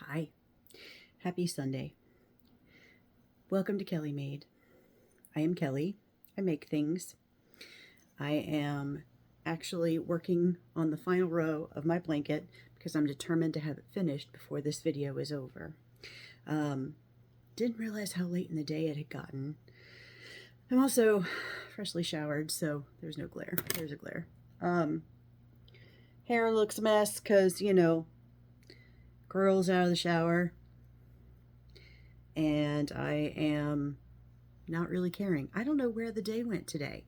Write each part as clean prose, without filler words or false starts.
Hi, happy Sunday. Welcome to Kelly Made. I am Kelly. I make things. I am actually working on the final row of my blanket because I'm determined to have it finished before this video is over. Didn't realize how late in the day it had gotten. I'm also freshly showered, so there's no glare. There's a glare. Hair looks a mess because, you know, girls out of the shower. And I am not really caring. I don't know where the day went today.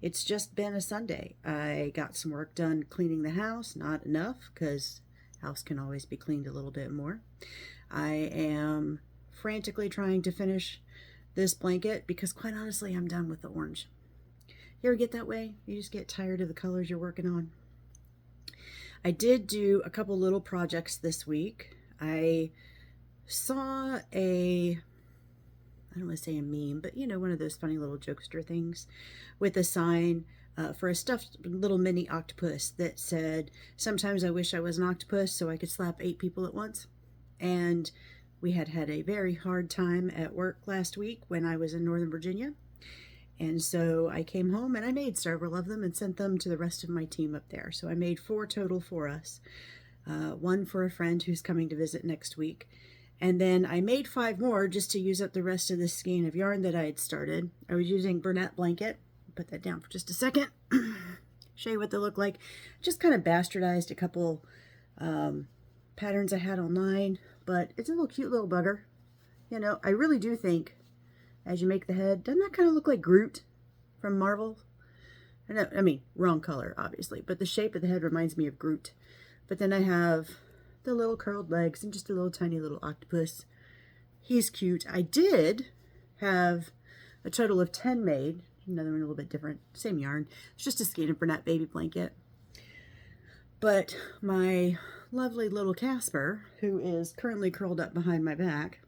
It's just been a Sunday. I got some work done cleaning the house. Not enough, because house can always be cleaned a little bit more. I am frantically trying to finish this blanket because, quite honestly, I'm done with the orange. You ever get that way? You just get tired of the colors you're working on? I did do a couple little projects this week. I saw I don't want to say a meme, but you know, one of those funny little jokester things with a sign for a stuffed little mini octopus that said, "Sometimes I wish I was an octopus so I could slap 8 people at once." And we had a very hard time at work last week when I was in Northern Virginia. And so I came home and I made several of them and sent them to the rest of my team up there. So I made 4 total for us. One for a friend who's coming to visit next week. And then I made 5 more just to use up the rest of this skein of yarn that I had started. I was using Bernat blanket. Put that down for just a second. Show you what they look like. Just kind of bastardized a couple patterns I had online. But it's a little cute little bugger. You know, I really do think as you make the head, doesn't that kind of look like Groot from Marvel? I mean, wrong color, obviously. But the shape of the head reminds me of Groot. But then I have the little curled legs and just a little tiny little octopus. He's cute. I did have a total of 10 made. Another one a little bit different. Same yarn. It's just a skein of Bernat baby blanket. But my lovely little Casper, who is currently curled up behind my back,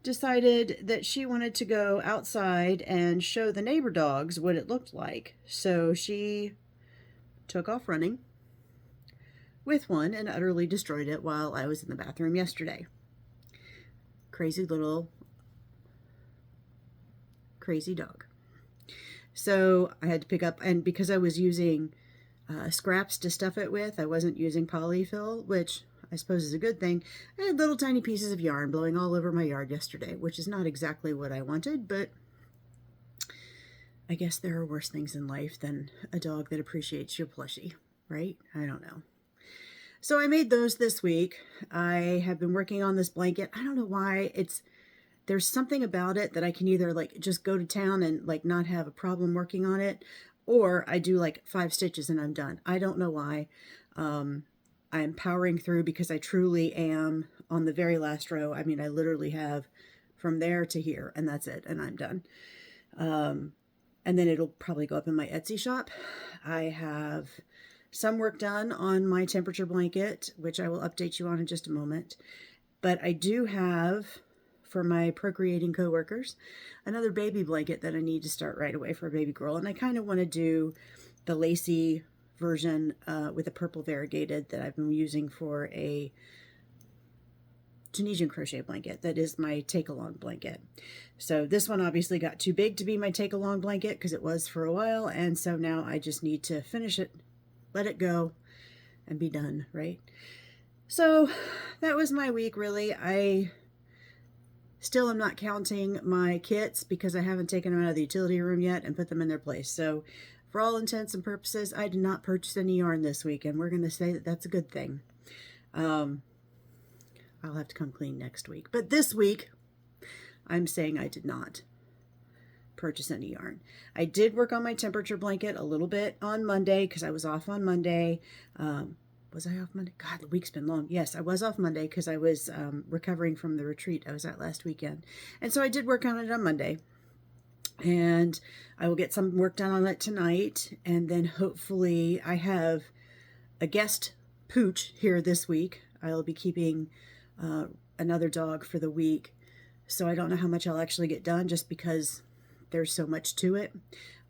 decided that she wanted to go outside and show the neighbor dogs what it looked like. So she took off running with one and utterly destroyed it while I was in the bathroom yesterday. Crazy dog. So I had to pick up, and because I was using scraps to stuff it with, I wasn't using polyfill, which I suppose is a good thing. I had little tiny pieces of yarn blowing all over my yard yesterday, which is not exactly what I wanted, but I guess there are worse things in life than a dog that appreciates your plushie, right? I don't know. So I made those this week. I have been working on this blanket. I don't know why. There's something about it that I can either like just go to town and like not have a problem working on it, or I do like 5 stitches and I'm done. I don't know why. I'm powering through because I truly am on the very last row. I mean, I literally have from there to here and that's it. And I'm done. And then it'll probably go up in my Etsy shop. I have some work done on my temperature blanket, which I will update you on in just a moment. But I do have, for my procreating coworkers, another baby blanket that I need to start right away for a baby girl. And I kind of want to do the lacy version with a purple variegated that I've been using for a Tunisian crochet blanket. That is my take-along blanket. So this one obviously got too big to be my take-along blanket because it was for a while. And so now I just need to finish it, let it go, and be done, right? So that was my week, really. I still am not counting my kits because I haven't taken them out of the utility room yet and put them in their place. So for all intents and purposes, I did not purchase any yarn this week, and we're going to say that that's a good thing. I'll have to come clean next week. But this week, I'm saying I did not purchase any yarn. I did work on my temperature blanket a little bit on Monday because I was off on Monday. Was I off Monday? God, the week's been long. Yes, I was off Monday because I was recovering from the retreat I was at last weekend. And so I did work on it on Monday. And I will get some work done on it tonight. And then hopefully I have a guest pooch here this week. I'll be keeping another dog for the week. So I don't know how much I'll actually get done just because there's so much to it.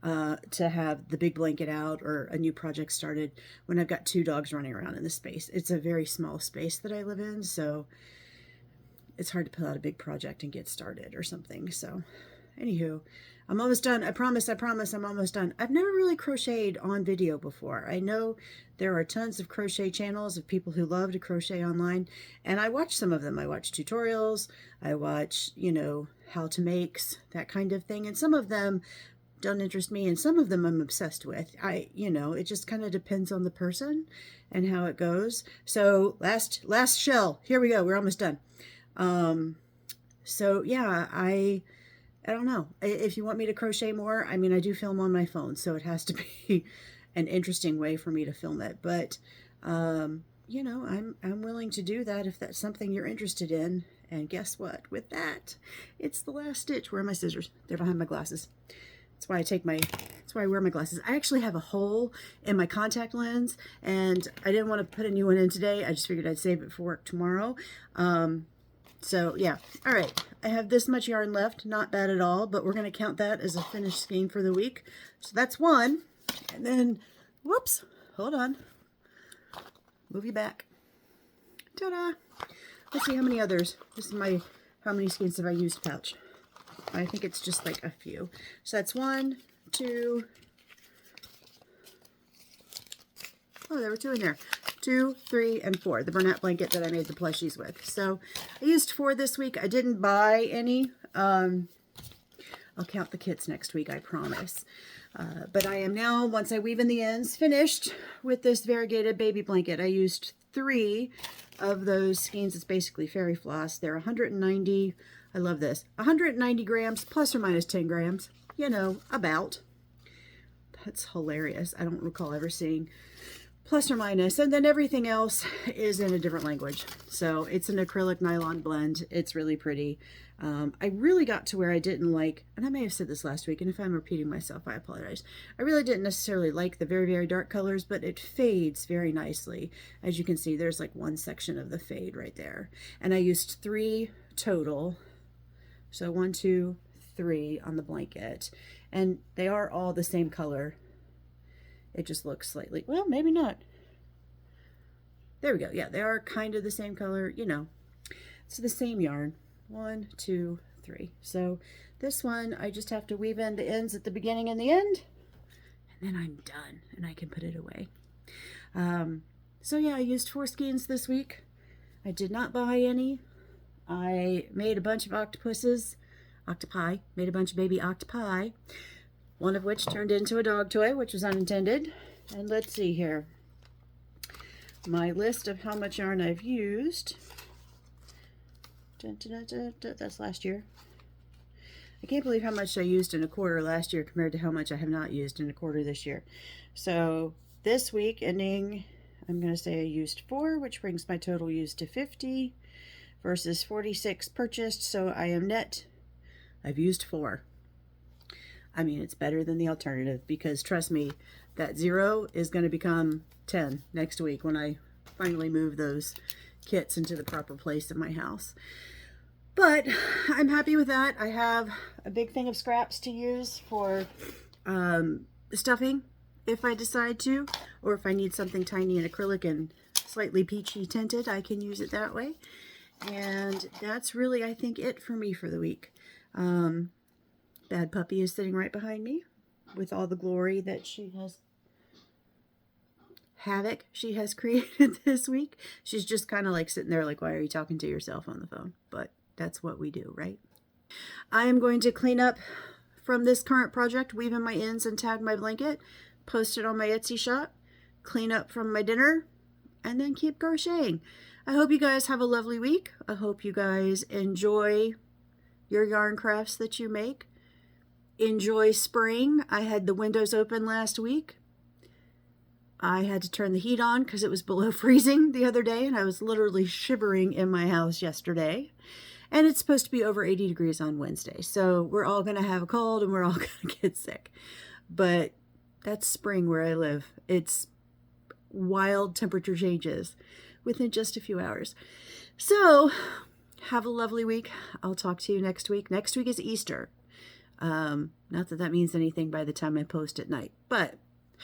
to have the big blanket out or a new project started when I've got 2 dogs running around in the space. It's a very small space that I live in, so it's hard to pull out a big project and get started or something. So anywho, I'm almost done. I promise, I'm almost done. I've never really crocheted on video before. I know there are tons of crochet channels of people who love to crochet online, and I watch some of them. I watch tutorials, I watch, you know, how to makes, that kind of thing, and some of them don't interest me, and some of them I'm obsessed with. You know, it just kind of depends on the person and how it goes. So last shell, here we go, we're almost done. So yeah, I don't know. If you want me to crochet more, I mean, I do film on my phone, so it has to be an interesting way for me to film it. But, you know, I'm willing to do that if that's something you're interested in. And guess what? With that, it's the last stitch. Where are my scissors? They're behind my glasses. That's why I wear my glasses. I actually have a hole in my contact lens, and I didn't want to put a new one in today. I just figured I'd save it for work tomorrow. So yeah, all right, I have this much yarn left, not bad at all, but we're going to count that as a finished skein for the week. So that's one, and then, whoops, hold on, move you back, ta-da. Let's see how many others. This is my how many skeins have I used pouch. I think it's just like a few. So that's 1, 2, oh, there were 2 in there. 2, 3, and 4, the burnout blanket that I made the plushies with. So I used 4 this week. I didn't buy any. I'll count the kits next week, I promise. But I am now, once I weave in the ends, finished with this variegated baby blanket. I used 3 of those skeins. It's basically fairy floss. They're 190, I love this, 190 grams, plus or minus 10 grams, you know, about. That's hilarious. I don't recall ever seeing plus or minus, and then everything else is in a different language. So it's an acrylic nylon blend. It's really pretty. I really got to where I didn't like, and I may have said this last week, and if I'm repeating myself, I apologize. I really didn't necessarily like the very, very dark colors, but it fades very nicely. As you can see, there's like one section of the fade right there. And I used 3 total. So 1, 2, 3 on the blanket. And they are all the same color. It just looks slightly, well, maybe not. There we go. Yeah, they are kind of the same color, you know. It's the same yarn. 1, 2, 3. So this one, I just have to weave in the ends at the beginning and the end, and then I'm done, and I can put it away. So yeah, I used 4 skeins this week. I did not buy any. I made a bunch of octopi, made a bunch of baby octopi, one of which turned into a dog toy, which was unintended. And let's see here. My list of how much yarn I've used. Dun, dun, dun, dun, that's last year. I can't believe how much I used in a quarter last year compared to how much I have not used in a quarter this year. So this week ending, I'm going to say I used 4, which brings my total used to 50 versus 46 purchased. So I am net, I've used 4. I mean, it's better than the alternative, because trust me, that 0 is going to become 10 next week when I finally move those kits into the proper place in my house. But I'm happy with that. I have a big thing of scraps to use for stuffing if I decide to, or if I need something tiny in acrylic and slightly peachy tinted, I can use it that way. And that's really, I think, it for me for the week. Bad Puppy is sitting right behind me with all the glory that she has, havoc she has created this week. She's just kind of like sitting there like, why are you talking to yourself on the phone? But that's what we do, right? I am going to clean up from this current project, weave in my ends and tag my blanket, post it on my Etsy shop, clean up from my dinner, and then keep crocheting. I hope you guys have a lovely week. I hope you guys enjoy your yarn crafts that you make. Enjoy spring. I had the windows open last week. I had to turn the heat on because it was below freezing the other day, and I was literally shivering in my house yesterday. And it's supposed to be over 80 degrees on Wednesday. So we're all going to have a cold and we're all going to get sick. But that's spring where I live. It's wild temperature changes within just a few hours. So have a lovely week. I'll talk to you next week. Next week is Easter. Not that that means anything by the time I post at night, but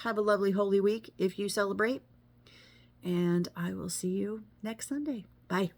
have a lovely Holy Week if you celebrate, and I will see you next Sunday. Bye.